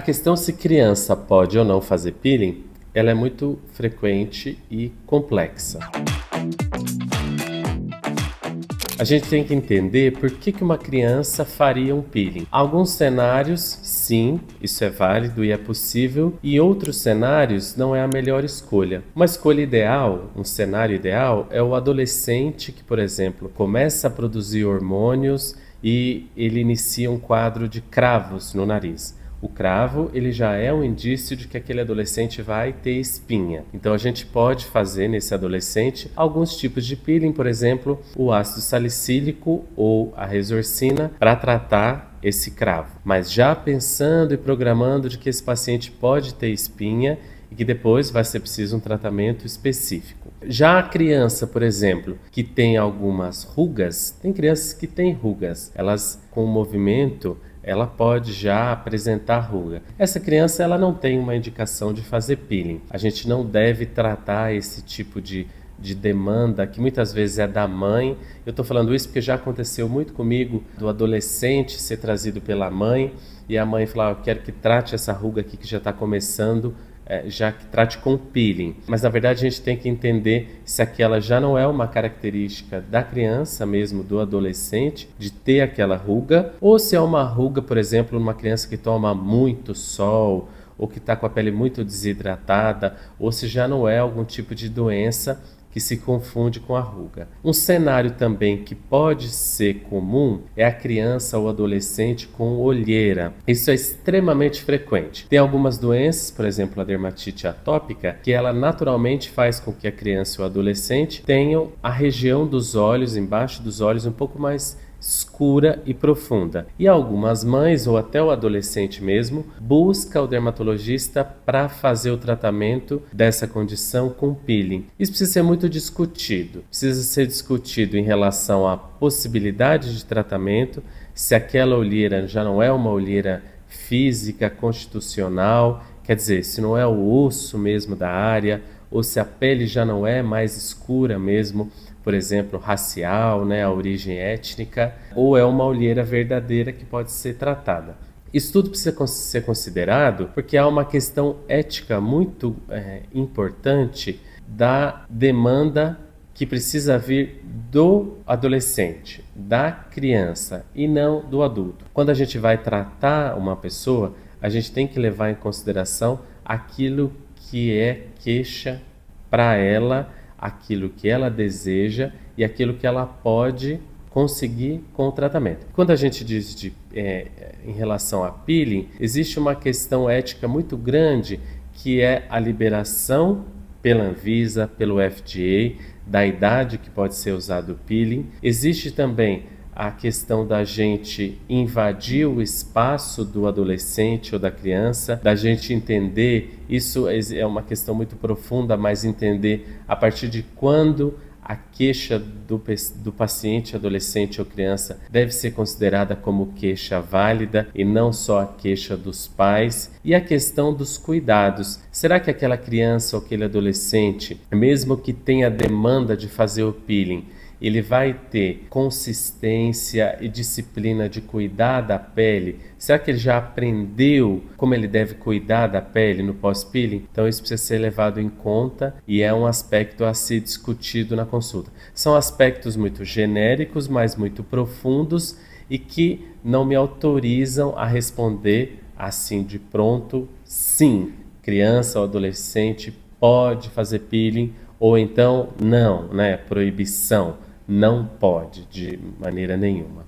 questão se criança pode ou não fazer peeling, ela é muito frequente e complexa. A gente tem que entender por que uma criança faria um peeling. Alguns cenários, sim, isso é válido e é possível, e outros cenários não é a melhor escolha. Uma escolha ideal, um cenário ideal, é o adolescente que, por exemplo, começa a produzir hormônios e ele inicia um quadro de cravos no nariz. O cravo, ele já é um indício de que aquele adolescente vai ter espinha. Então a gente pode fazer nesse adolescente alguns tipos de peeling, por exemplo, o ácido salicílico ou a Resorcina para tratar esse cravo. Mas já pensando e programando de que esse paciente pode ter espinha e que depois vai ser preciso um tratamento específico. Já a criança, por exemplo, que tem algumas rugas, tem crianças que têm rugas, elas com o movimento ela pode já apresentar ruga. Essa criança ela não tem uma indicação de fazer peeling. A gente não deve tratar esse tipo de demanda, que muitas vezes é da mãe. Eu estou falando isso porque já aconteceu muito comigo, do adolescente ser trazido pela mãe e a mãe falar, eu quero que trate essa ruga aqui que já está começando, já que trate com peeling. Mas na verdade a gente tem que entender se aquela já não é uma característica da criança mesmo, do adolescente, de ter aquela ruga, ou se é uma ruga, por exemplo, numa criança que toma muito sol, ou que está com a pele muito desidratada, ou se já não é algum tipo de doença que se confunde com a ruga. Um cenário também que pode ser comum é a criança ou adolescente com olheira. Isso é extremamente frequente. Tem algumas doenças, por exemplo, a dermatite atópica, que ela naturalmente faz com que a criança ou adolescente tenham a região dos olhos, embaixo dos olhos, um pouco mais escura e profunda. E algumas mães, ou até o adolescente mesmo, busca o dermatologista para fazer o tratamento dessa condição com peeling. Isso precisa ser muito discutido. Precisa ser discutido em relação à possibilidade de tratamento, se aquela olheira já não é uma olheira física, constitucional, quer dizer, se não é o osso mesmo da área, ou se a pele já não é mais escura mesmo, por exemplo, racial, a origem étnica, ou é uma olheira verdadeira que pode ser tratada. Isso tudo precisa ser considerado porque há uma questão ética muito importante da demanda que precisa vir do adolescente, da criança e não do adulto. Quando a gente vai tratar uma pessoa, a gente tem que levar em consideração aquilo que é queixa para ela, aquilo que ela deseja e aquilo que ela pode conseguir com o tratamento. Quando a gente diz em relação a peeling, existe uma questão ética muito grande que é a liberação pela Anvisa, pelo FDA, da idade que pode ser usado o peeling. Existe também a questão da gente invadir o espaço do adolescente ou da criança, da gente entender, isso é uma questão muito profunda, mas entender a partir de quando a queixa do paciente adolescente ou criança deve ser considerada como queixa válida e não só a queixa dos pais. E a questão dos cuidados. Será que aquela criança ou aquele adolescente, mesmo que tenha demanda de fazer o peeling, ele vai ter consistência e disciplina de cuidar da pele? Será que ele já aprendeu como ele deve cuidar da pele no pós-peeling? Então isso precisa ser levado em conta e é um aspecto a ser discutido na consulta. São aspectos muito genéricos, mas muito profundos e que não me autorizam a responder assim de pronto, sim, criança ou adolescente pode fazer peeling, ou então não, proibição. Não pode, de maneira nenhuma.